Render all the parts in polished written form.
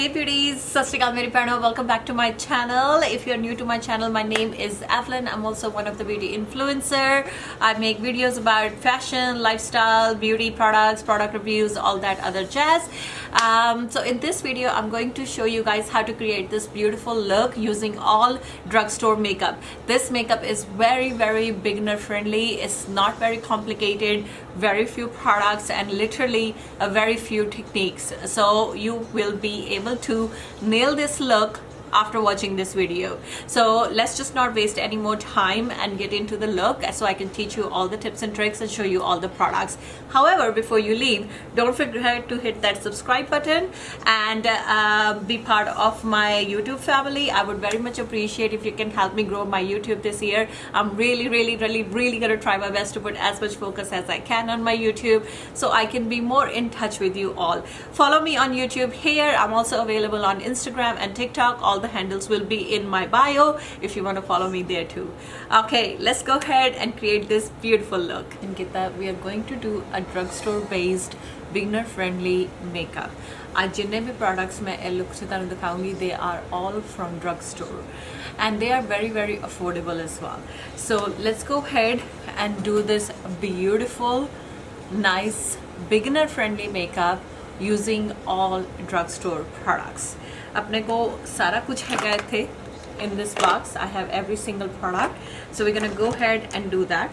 Hey beauties, Sat Sri Akal, Meri Bheno. Welcome back to my channel. If you're new to my channel, my name is Evelyn. I'm also one of the beauty influencer. I make videos about fashion, lifestyle, beauty products, product reviews, all that other jazz. So in this video, I'm going to show you guys how to create this beautiful look using all drugstore makeup. This makeup is very beginner friendly. It's not very complicated, very few products and literally a very few techniques. So you will be able to nail this look after watching this video. So let's just not waste any more time and get into the look so I can teach you all the tips and tricks and show you all the products. However, before you leave, don't forget to hit that subscribe button and be part of my YouTube family. I would very much appreciate if you can help me grow my YouTube this year. I'm really gonna try my best to put as much focus as I can on my YouTube so I can be more in touch with you all. Follow me on YouTube here. I'm also available on Instagram and TikTok. All the handles will be in my bio if you want to follow me there too. Okay, let's go ahead and create this beautiful look. And get that, we are going to do a drugstore based beginner friendly makeup. आज जिन्ने भी products मैं ए look से तानु दिखाऊंगी, they are all from drugstore and they are very affordable as well. So let's go ahead and do this beautiful, nice, beginner friendly makeup using all drugstore products. अपने को सारा कुछ है थे in this box. I have every single product, so we're gonna go ahead and do that.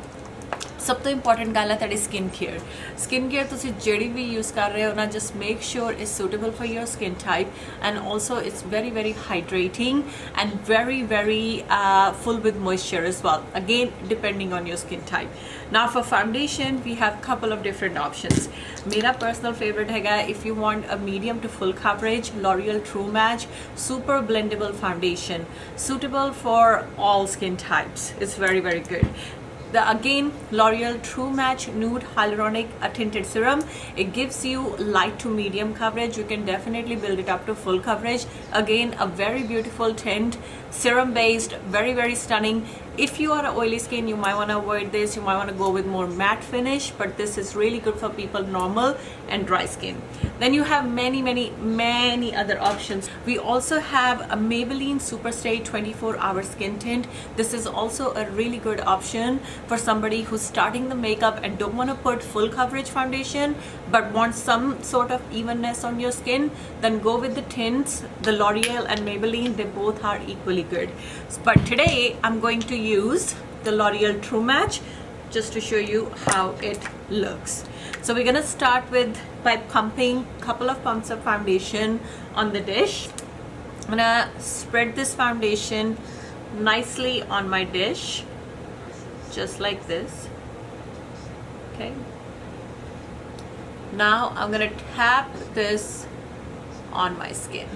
सब तो important गल है ताड़ी skin care तुसी जेड़ी भी use कर रहे हो ना, just make sure it's suitable for your skin type and also it's very hydrating and very full with moisture as well, again depending on your skin type. Now for foundation we have couple of different options. मेरा personal favorite है, if you want a medium to full coverage, L'Oreal True Match super blendable foundation, suitable for all skin types. It's very good. Again, L'Oreal True Match Nude Hyaluronic Tinted Serum. It gives you light to medium coverage. You can definitely build it up to full coverage. Again, a very beautiful tint, serum based, very stunning. If you are an oily skin, you might want to avoid this. You might want to go with more matte finish, but this is really good for people normal and dry skin. Then you have many other options. We also have a Maybelline Superstay 24-hour skin tint. This is also a really good option for somebody who's starting the makeup and don't want to put full coverage foundation but want some sort of evenness on your skin. Then go with the tints. The L'Oreal and Maybelline, they both are equally good. But today I'm going to use the L'Oreal True Match just to show you how it looks. So we're gonna start with by pumping couple of pumps of foundation on the dish. I'm gonna spread this foundation nicely on my dish, just like this. Okay. Now I'm gonna tap this on my skin,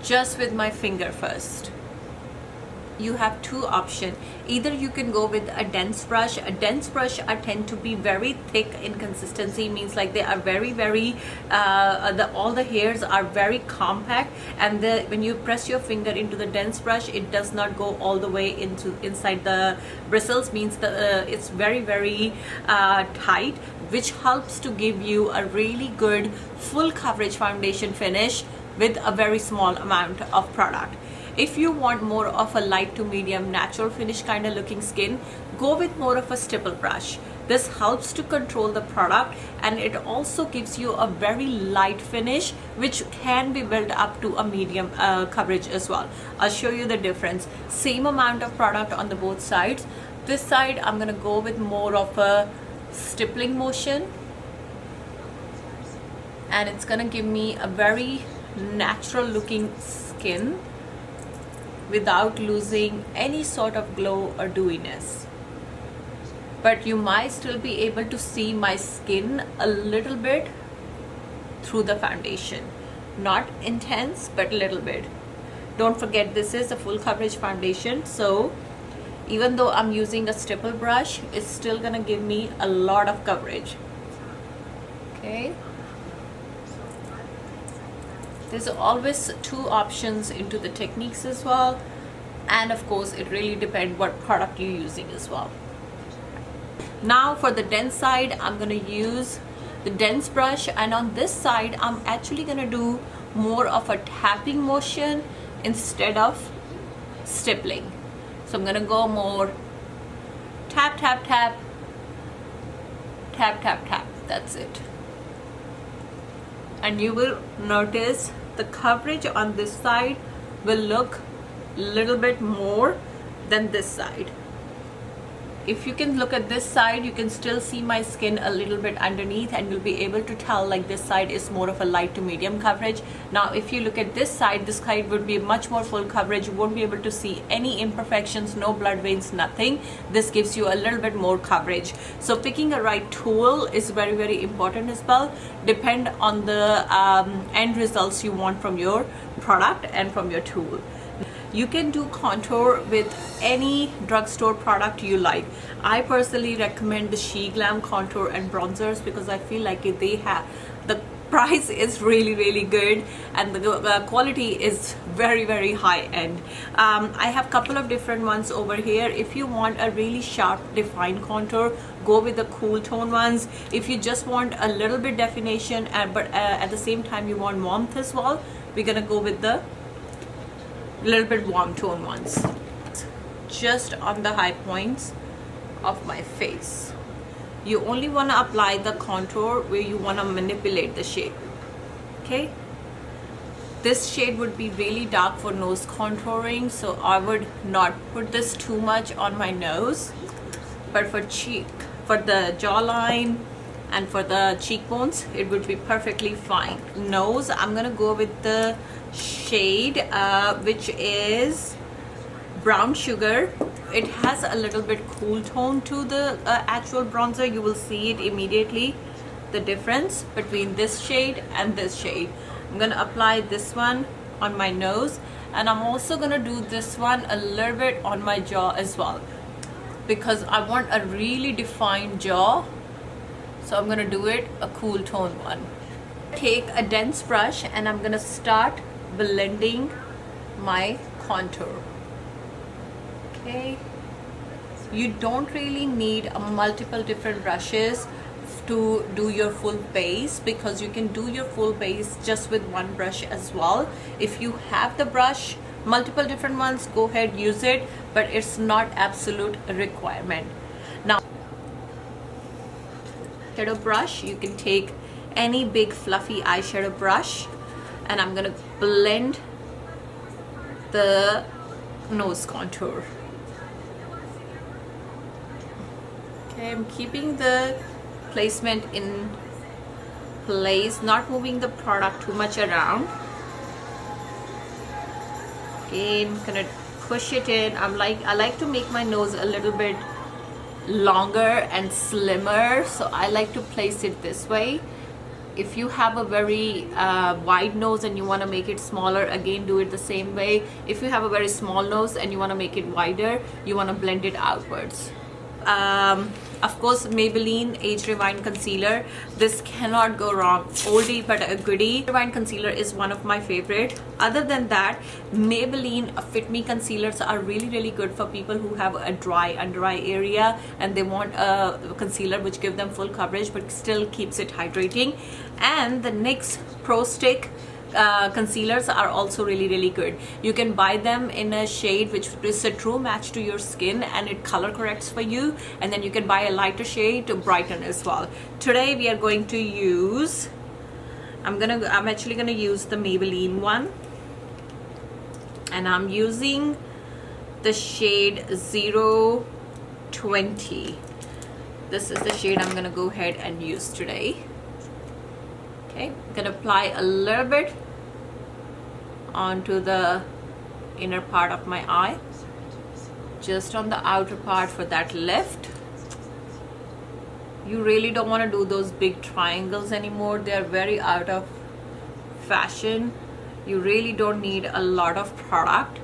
just with my finger first. You have two options. Either you can go with a dense brush. A dense brush tend to be very thick in consistency, means like they are very all the hairs are very compact, and when you press your finger into the dense brush, it does not go all the way inside the bristles, means it's very tight, which helps to give you a really good full coverage foundation finish with a very small amount of product. If you want more of a light to medium natural finish kind of looking skin, go with more of a stipple brush. This helps to control the product and it also gives you a very light finish which can be built up to a medium coverage as well. I'll show you the difference. Same amount of product on the both sides. This side I'm gonna go with more of a stippling motion and it's gonna give me a very natural looking skin without losing any sort of glow or dewiness. But you might still be able to see my skin a little bit through the foundation. Not intense, but a little bit. Don't forget, this is a full coverage foundation, so even though I'm using a stipple brush, it's still gonna give me a lot of coverage. Okay. There's always two options into the techniques as well, and of course it really depends what product you're using as well. Now for the dense side, I'm going to use the dense brush, and on this side I'm actually going to do more of a tapping motion instead of stippling. So I'm gonna go more tap, tap, tap, tap, tap, tap. That's it. And you will notice the coverage on this side will look a little bit more than this side. If you can look at this side, you can still see my skin a little bit underneath, and you'll be able to tell like this side is more of a light to medium coverage. Now if you look at this side would be much more full coverage. You won't be able to see any imperfections, no blood veins, nothing. This gives you a little bit more coverage. So picking a right tool is very, very important as well. Depend on the end results you want from your product and from your tool. You can do contour with any drugstore product you like. I personally recommend the She Glam contour and bronzers because I feel like they have the price is really, really good, and the quality is very, very high end. I have a couple of different ones over here. If you want a really sharp defined contour, go with the cool tone ones. If you just want a little bit definition but at the same time you want warmth as well, we're gonna go with the little bit warm tone ones, just on the high points of my face. You only want to apply the contour where you want to manipulate the shade. Okay, this shade would be really dark for nose contouring, so I would not put this too much on my nose, but for the jawline and for the cheekbones it would be perfectly fine. Nose, I'm gonna go with the shade which is brown sugar. It has a little bit cool tone to the actual bronzer. You will see it immediately, the difference between this shade and this shade. I'm gonna apply this one on my nose, and I'm also gonna do this one a little bit on my jaw as well because I want a really defined jaw. So I'm gonna do it a cool tone one. Take a dense brush and I'm gonna start blending my contour. Okay, you don't really need multiple different brushes to do your full base, because you can do your full base just with one brush as well. If you have the brush, multiple different ones, go ahead, use it, but it's not absolute requirement. Now, eyeshadow brush, you can take any big fluffy eyeshadow brush, and I'm gonna blend the nose contour. Okay, I'm keeping the placement in place, not moving the product too much around. Okay, I'm gonna push it in. I like to make my nose a little bit longer and slimmer, so I like to place it this way. If you have a very wide nose and you want to make it smaller, again do it the same way. If you have a very small nose and you want to make it wider, you want to blend it outwards. Of course, Maybelline Age Rewind Concealer. This cannot go wrong. Oldie but a goodie. Rewind Concealer is one of my favorite. Other than that, Maybelline Fit Me concealers are really, really good for people who have a dry under eye area and they want a concealer which gives them full coverage but still keeps it hydrating. And the NYX Pro Stick concealers are also really, really good. You can buy them in a shade which is a true match to your skin and it color corrects for you, and then you can buy a lighter shade to brighten as well. Today we are going to use, I'm actually gonna use the Maybelline one, and I'm using the shade 020. This is the shade I'm gonna go ahead and use today. Okay, I'm gonna apply a little bit onto the inner part of my eye, just on the outer part for that lift. You really don't want to do those big triangles anymore. They are very out of fashion. You really don't need a lot of product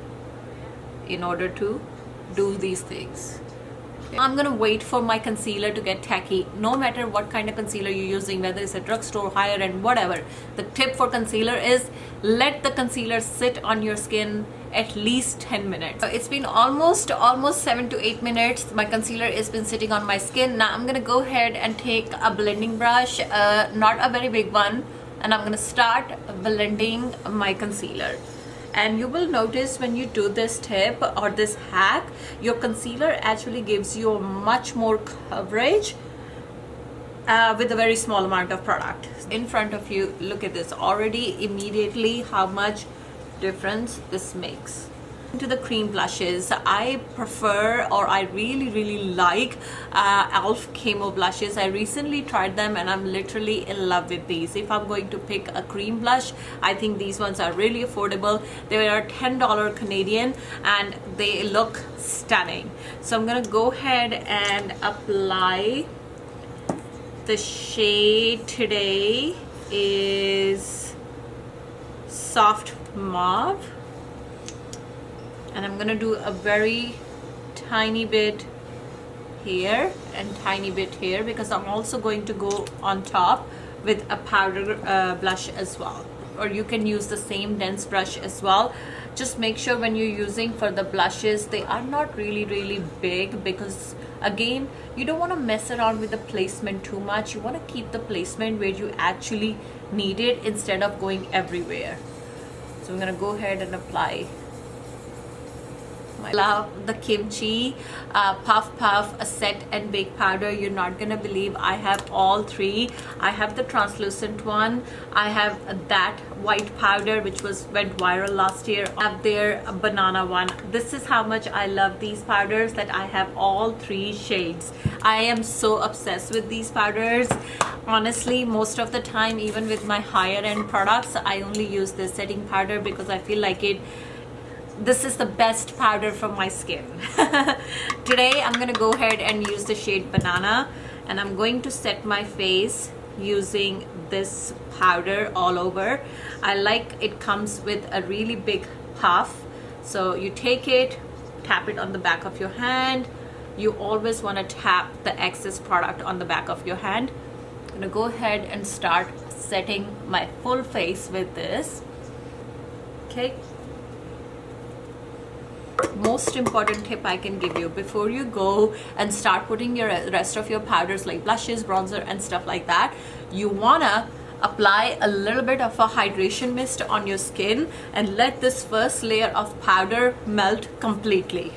in order to do these things. I'm gonna wait for my concealer to get tacky. No matter what kind of concealer you're using, whether it's a drugstore, higher end, whatever, the tip for concealer is let the concealer sit on your skin at least 10 minutes. It's been almost 7 to 8 minutes. My concealer has been sitting on my skin. Now I'm gonna go ahead and take a blending brush, not a very big one, and I'm gonna start blending my concealer. And you will notice when you do this tip or this hack, your concealer actually gives you much more coverage with a very small amount of product. In front of you, look at this already, immediately how much difference this makes. To the cream blushes, I prefer, or I really like elf camo blushes. I recently tried them and I'm literally in love with these. If I'm going to pick a cream blush, I think these ones are really affordable. They are $10 Canadian and they look stunning. So I'm gonna go ahead and apply. The shade today is Soft Mauve, and I'm gonna do a very tiny bit here and tiny bit here, because I'm also going to go on top with a powder blush as well, or you can use the same dense brush as well. Just make sure when you're using for the blushes, they are not really big, because again, you don't want to mess around with the placement too much. You want to keep the placement where you actually need it instead of going everywhere. So I'm gonna go ahead and apply. I love the kimchi puff a set and bake powder. You're not gonna believe I have all three. I have the translucent one, I have that white powder which went viral last year, I have their banana one. This is how much I love these powders, that I have all three shades. I am so obsessed with these powders. Honestly, most of the time, even with my higher end products, I only use this setting powder because I feel like this is the best powder for my skin. Today I'm gonna go ahead and use the shade Banana, and I'm going to set my face using this powder all over. I like it comes with a really big puff. So you take it, tap it on the back of your hand. You always want to tap the excess product on the back of your hand. I'm gonna go ahead and start setting my full face with this. Okay. Most important tip I can give you before you go and start putting your rest of your powders like blushes, bronzer and stuff like that, you wanna apply a little bit of a hydration mist on your skin and let this first layer of powder melt completely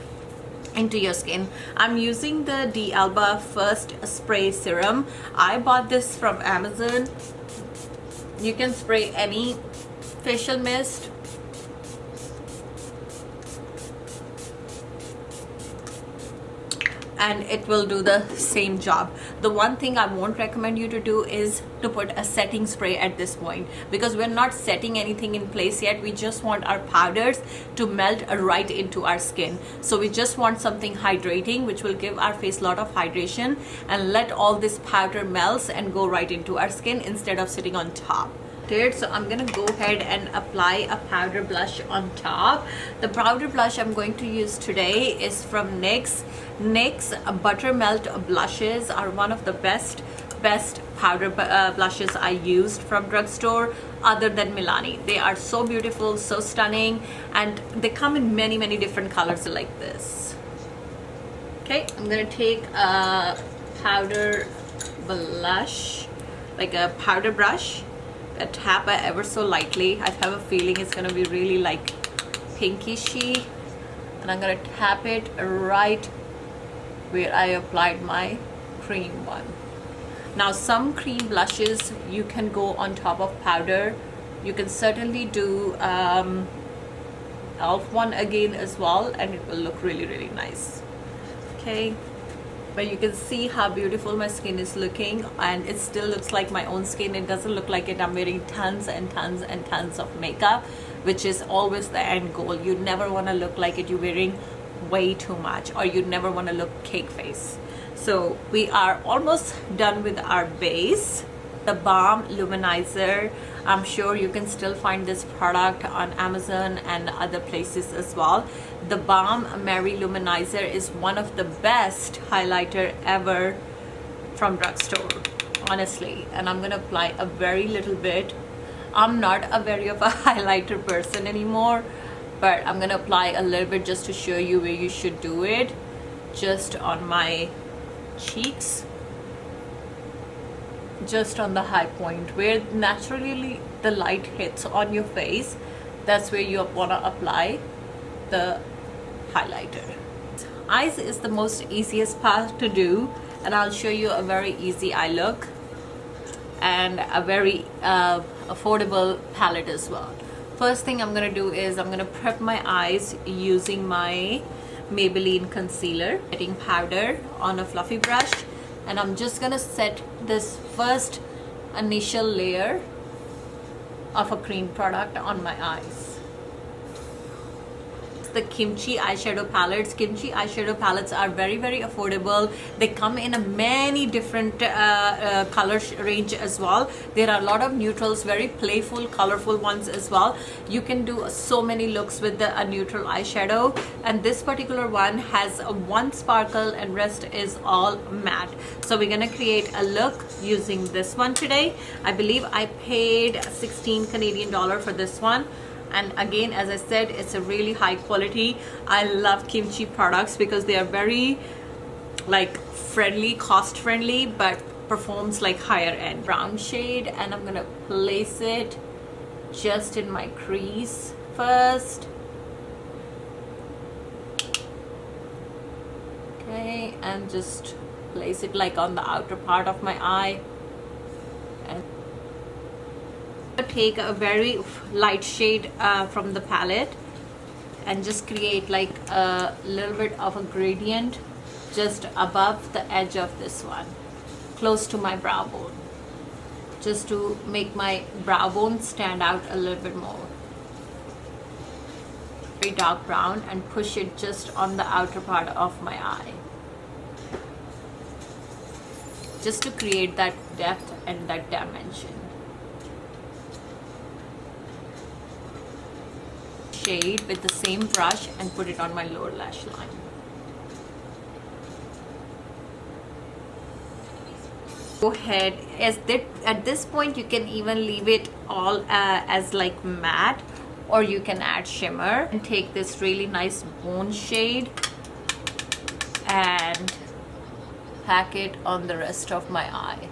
into your skin. I'm using the D'Alba First Spray Serum. I bought this from Amazon. You can spray any facial mist, and it will do the same job. The one thing I won't recommend you to do is to put a setting spray at this point, because we're not setting anything in place yet. We just want our powders to melt right into our skin. So we just want something hydrating, which will give our face a lot of hydration and let all this powder melts and go right into our skin instead of sitting on top. So I'm gonna go ahead and apply a powder blush on top. The powder blush I'm going to use today is from NYX. NYX Buttermelt blushes are one of the best powder blushes I used from Drugstore, other than Milani. They are so beautiful, so stunning, and they come in many different colors like this. Okay, I'm gonna take a powder blush, like a powder brush, tap it ever so lightly. I have a feeling it's gonna be really like pinkishy, and I'm gonna tap it right where I applied my cream one. Now some cream blushes you can go on top of powder. You can certainly do elf one again as well, and it will look really nice. Okay, but you can see how beautiful my skin is looking, and it still looks like my own skin. It doesn't look like I'm wearing tons of makeup, which is always the end goal. You never want to look like you're wearing way too much, or you never want to look cake face. So we are almost done with our base. The Balm Luminizer, I'm sure you can still find this product on Amazon and other places as well. The Balm Mary Luminizer is one of the best highlighter ever from Drugstore, honestly. And I'm gonna apply a very little bit. I'm not a very of a highlighter person anymore, but I'm gonna apply a little bit just to show you where you should do it, just on my cheeks. just on the high point where naturally the light hits on your face. That's where you want to apply the highlighter. Eyes is the most easiest part to do, and I'll show you a very easy eye look and a very affordable palette as well. First thing I'm gonna do is I'm gonna prep my eyes using my Maybelline concealer, setting powder on a fluffy brush, and I'm just gonna set this first initial layer of a cream product on my eyes. The Kimchi eyeshadow palettes. Kimchi eyeshadow palettes are very affordable. They come in a many different color range as well. There are a lot of neutrals, very playful, colorful ones as well. You can do so many looks with a neutral eyeshadow, and this particular one has one sparkle and rest is all matte. So we're gonna create a look using this one today. I believe I paid 16 Canadian dollar for this one. And again, as I said, it's a really high quality. I love Kimchi products because they are very like friendly, cost friendly, but performs like higher end. Brown shade, and I'm gonna place it just in my crease first. Okay, and just place it like on the outer part of my eye. And take a very light shade from the palette and just create like a little bit of a gradient just above the edge of this one, close to my brow bone, just to make my brow bone stand out a little bit more. Very dark brown, and push it just on the outer part of my eye, just to create that depth and that dimension. Shade with the same brush and put it on my lower lash line. Go ahead, at this point you can even leave it all as like matte, or you can add shimmer, and take this really nice bone shade and pack it on the rest of my eye.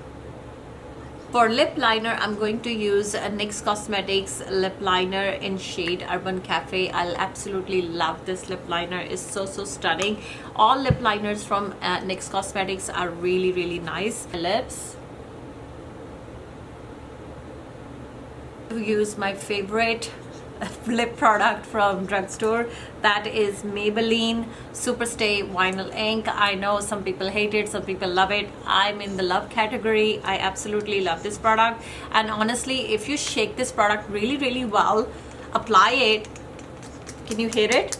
For lip liner, I'm going to use a NYX Cosmetics lip liner in shade Urban Cafe. I'll absolutely love this lip liner. It's so stunning. All lip liners from NYX Cosmetics are really nice. Lips. Use my favorite lip product from Drugstore, that is Maybelline Superstay Vinyl Ink. I know some people hate it, some people love it. I'm in the love category. I absolutely love this product, and honestly, if you shake this product really well, apply it, can you hear it?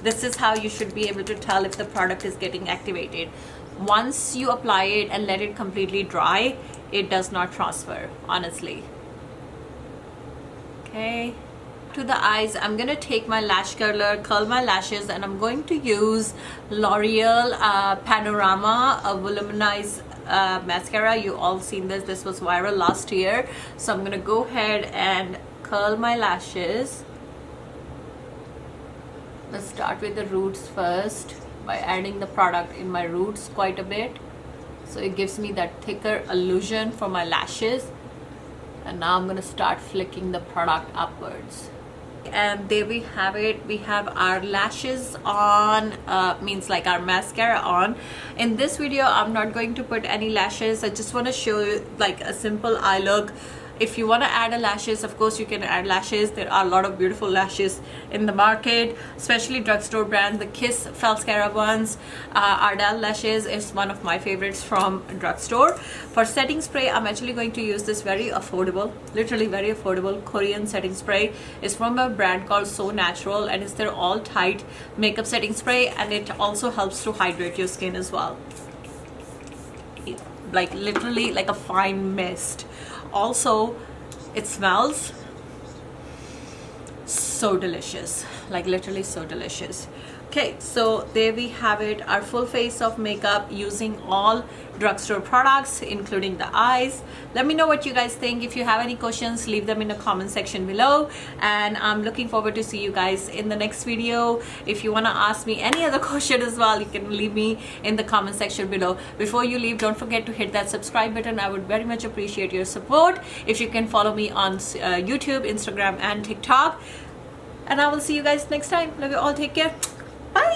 This is how you should be able to tell if the product is getting activated. Once you apply it and let it completely dry, it does not transfer, honestly. Okay, to the eyes, I'm gonna take my lash curler, curl my lashes, and I'm going to use L'Oreal Panorama, a voluminized mascara. You all seen this was viral last year. So I'm gonna go ahead and curl my lashes. Let's start with the roots first by adding the product in my roots quite a bit, so it gives me that thicker illusion for my lashes. And now I'm gonna start flicking the product upwards. And there we have it. We have our lashes on, means like our mascara on. In this video, I'm not going to put any lashes. I just want to show you like a simple eye look. If you want to add a lashes, of course you can add lashes. There are a lot of beautiful lashes in the market, especially Drugstore brand. The Kiss Falscara ones, Ardell lashes is one of my favorites from Drugstore. For setting spray, I'm actually going to use this very affordable, literally very affordable Korean setting spray. It's from a brand called So Natural, and it's their all tight makeup setting spray, and it also helps to hydrate your skin as well. Like literally like a fine mist. Also, it smells so delicious, like literally so delicious. Okay, so there we have it, our full face of makeup using all drugstore products, including the eyes. Let me know what you guys think. If you have any questions, leave them in the comment section below, and I'm looking forward to see you guys in the next video. If you want to ask me any other question as well, you can leave me in the comment section below. Before you leave, don't forget to hit that subscribe button. I would very much appreciate your support. If you can follow me on YouTube, Instagram and TikTok, and I will see you guys next time. Love you all. Take care. Bye.